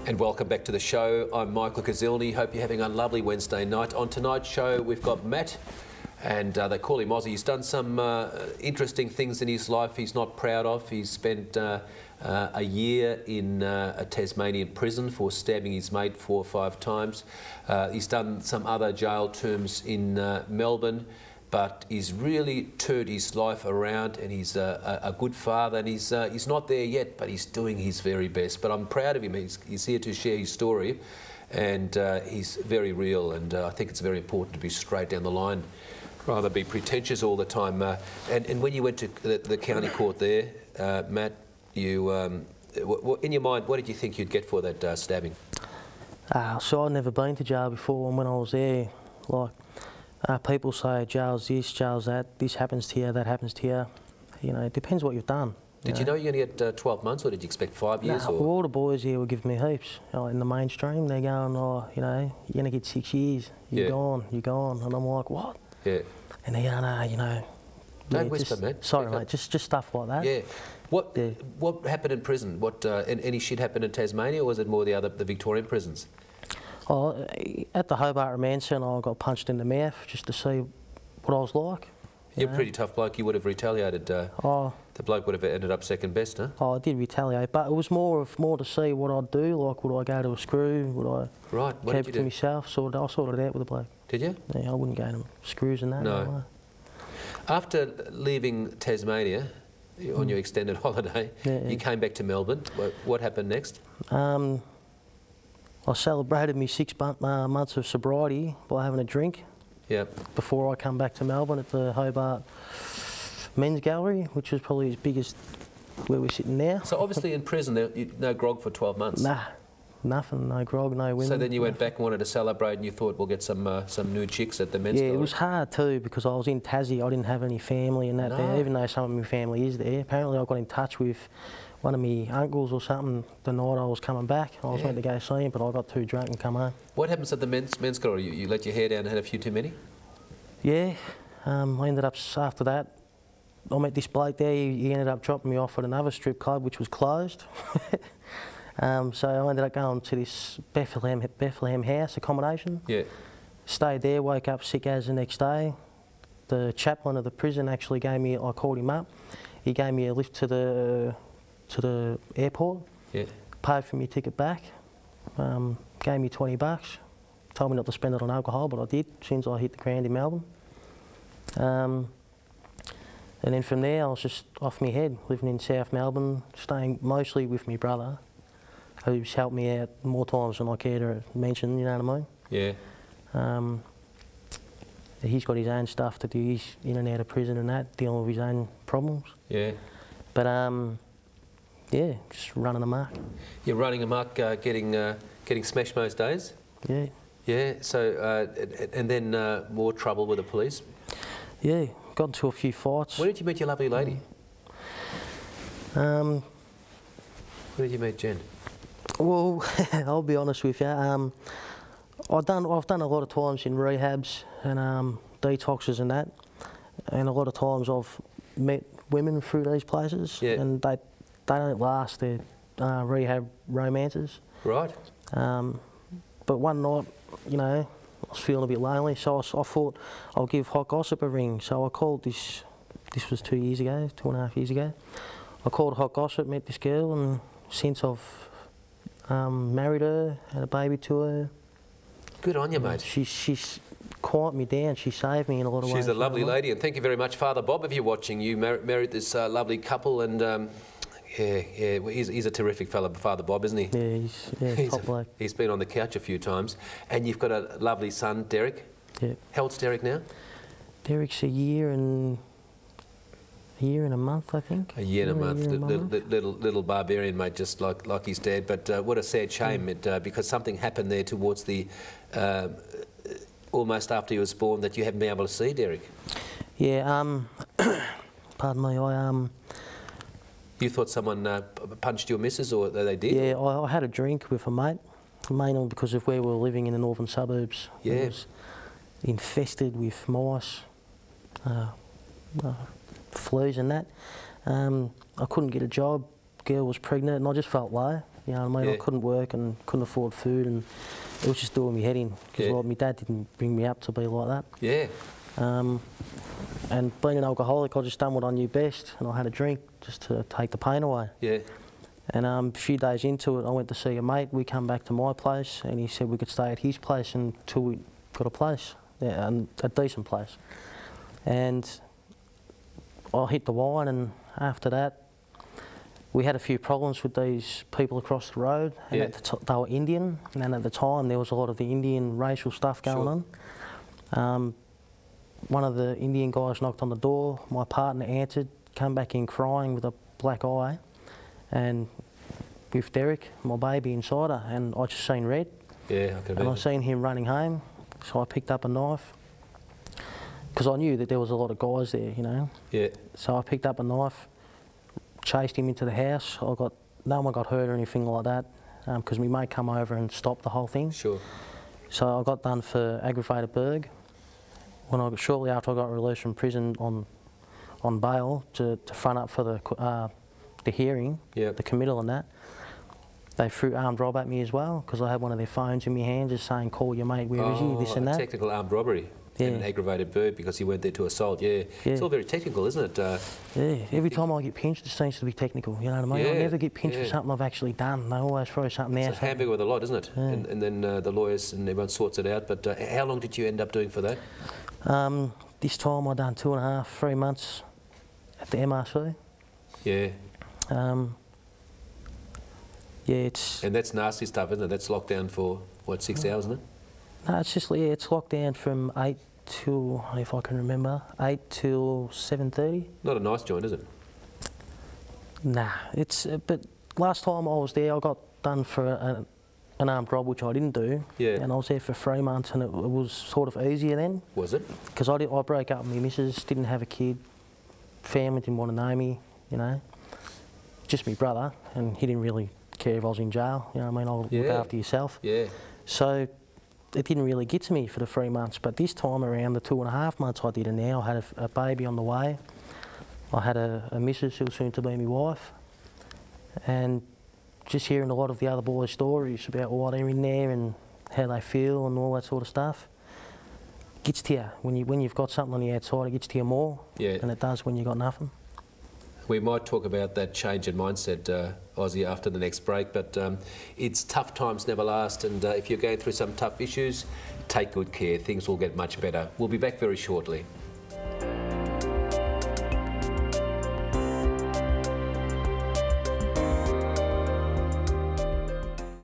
And welcome back to the show. I'm Michael Kuzilny. Hope you're having a lovely Wednesday night. On tonight's show, we've got Matt, and they call him Aussie. He's done some interesting things in his life he's not proud of. He's spent a year in a Tasmanian prison for stabbing his mate 4 or 5 times. He's done some other jail terms in Melbourne, but he's really turned his life around, and he's a good father, and he's not there yet, but he's doing his very best. But I'm proud of him. He's here to share his story, and he's very real, and I think it's very important to be straight down the line, rather be pretentious all the time. And when you went to the county court there, Matt, you, in your mind, what did you think you'd get for that stabbing? So I'd never been to jail before, and when I was there, like, people say jail's this, jail's that, this happens to you, that happens to you. You know, it depends what you've done. Did you know you're going to get 12 months, or did you expect 5 years? Well, all the boys here were giving me heaps. You know, in the mainstream, they're going, oh, you know, you're going to get 6 years, you're gone, you're gone. And I'm like, what? Yeah. And they're going, you know... Don't whisper, man. Sorry, mate, just stuff like that. Yeah. What happened in prison? Any shit happened in Tasmania, or was it more the Victorian prisons? Oh, at the Hobart Remand Centre, I got punched in the mouth just to see what I was like. You're a pretty tough bloke. You would have retaliated. The bloke would have ended up second best, huh? Oh, I did retaliate, but it was more to see what I'd do. Like, would I go to a screw? Would I keep it to myself? I sorted it out with the bloke. Did you? Yeah, I wouldn't go to screws and that. No. After leaving Tasmania on your extended holiday, you came back to Melbourne. What happened next? I celebrated my 6 months of sobriety by having a drink. Yep. Before I come back to Melbourne at the Hobart Men's Gallery, which was probably as big as where we're sitting now. So obviously in prison, no grog for 12 months. Nah, nothing, no grog, no women. So then you went back and wanted to celebrate, and you thought, we'll get some new chicks at the Men's Gallery. Yeah, it was hard too, because I was in Tassie. I didn't have any family and that there, even though some of my family is there. Apparently I got in touch with one of my uncles or something the night I was coming back. I was meant to go see him, but I got too drunk and come home. What happens at the men's gallery? You let your hair down and had a few too many? Yeah, I ended up, after that, I met this bloke there. He ended up dropping me off at another strip club, which was closed. So I ended up going to this Bethlehem house accommodation. Yeah. Stayed there, woke up sick as the next day. The chaplain of the prison actually gave me, I called him up, he gave me a lift to the airport, paid for my ticket back, gave me 20 bucks, told me not to spend it on alcohol, but I did as soon as I hit the ground in Melbourne. And then from there I was just off my head, living in South Melbourne, staying mostly with my brother, who's helped me out more times than I care to mention, you know what I mean? Yeah. He's got his own stuff to do, he's in and out of prison and that, dealing with his own problems. Yeah. But yeah, just running amok. You're running amok, getting smashed most days? Yeah. Yeah, so, and then more trouble with the police? Yeah, got into a few fights. Where did you meet your lovely lady? Where did you meet Jen? Well, I'll be honest with you. I've done a lot of times in rehabs and detoxes and that, and a lot of times I've met women through these places, and they don't last. They're rehab romances. Right. But one night, you know, I was feeling a bit lonely, so I thought I'll give Hot Gossip a ring. So I called this was 2 years ago, 2.5 years ago. I called Hot Gossip, met this girl, and since I've married her, had a baby to her. Good on you, mate. She's quieted me down. She saved me in a lot of ways. She's a lovely lady, and thank you very much, Father Bob, if you're watching. You married this lovely couple, and yeah, he's a terrific fella, Father Bob, isn't he? Yeah, he's top bloke. He's been on the couch a few times, and you've got a lovely son, Derek. Yeah. How old's Derek now? Derek's a year and a month, I think. A year and a month. Little barbarian, mate, just like his dad. But what a sad shame, because something happened there towards the almost after he was born that you haven't been able to see Derek. Yeah. Pardon me. You thought someone punched your missus, or they did? Yeah, I had a drink with a mate, mainly because of where we were living in the northern suburbs. Yeah. It was infested with mice, fleas and that. I couldn't get a job, girl was pregnant, and I just felt low. You know what I mean? Yeah. I couldn't work and couldn't afford food, and it was just doing me head in because Yeah. like, my dad didn't bring me up to be like that. Yeah. And being an alcoholic, I just done what I knew best, and I had a drink just to take the pain away. Yeah. And a few days into it, I went to see a mate. We come back to my place, and he said we could stay at his place until we got a place, yeah, and a decent place. And I hit the wine, and after that, we had a few problems with these people across the road. And Yeah. they were Indian, and at the time there was a lot of the Indian racial stuff going on. One of the Indian guys knocked on the door. My partner answered, came back in crying with a black eye, and with Derek, my baby, inside her, and I just seen red. Yeah, I can And I imagine. seen him running home, so I picked up a knife, because I knew that there was a lot of guys there, you know. Yeah. So I picked up a knife, chased him into the house. No one got hurt or anything like that, because my mate come over and stopped the whole thing. Sure. So I got done for aggravated burg. Shortly after I got released from prison on bail to front up for the hearing, Yeah. the committal and that, they threw armed rob at me as well, because I had one of their phones in my hand just saying, call your mate, where is he, this and that. Technical armed robbery. Yeah. And an aggravated burg because he went there to assault. Yeah. It's all very technical, isn't it? Yeah, every time I get pinched, it seems to be technical, you know what I mean? I Yeah, never get pinched for yeah. something I've actually done. They always throw something It's out. a hamburger with a lot, isn't it? Yeah. And then the lawyers and everyone sorts it out. But how long did you end up doing for that? This time I done 2.5, 3 months at the MRC. Yeah. Yeah, it's... And that's nasty stuff, isn't it? That's locked down for, what, 6 hours, isn't it? No, it's just, yeah, it's locked down from 8 till, if I can remember, 8 till 7:30. Not a nice joint, is it? Nah, it's, but last time I was there, I got done for an armed rob, which I didn't do. Yeah. And I was there for 3 months, and it was sort of easier then. Was it? Because I broke up with my missus, didn't have a kid, family didn't want to know me, you know. Just my brother, and he didn't really care if I was in jail, you know what I mean? I'll look after yourself. Yeah. So it didn't really get to me for the 3 months, but this time around, the 2.5 months I did it now, I had a baby on the way. I had a missus who was soon to be my wife, and just hearing a lot of the other boys' stories about why they're in there and how they feel and all that sort of stuff, gets to you. When you've got something on the outside, it gets to you more than it does when you've got nothing. We might talk about that change in mindset, Ozzy, after the next break, but it's tough times never last, and if you're going through some tough issues, take good care. Things will get much better. We'll be back very shortly.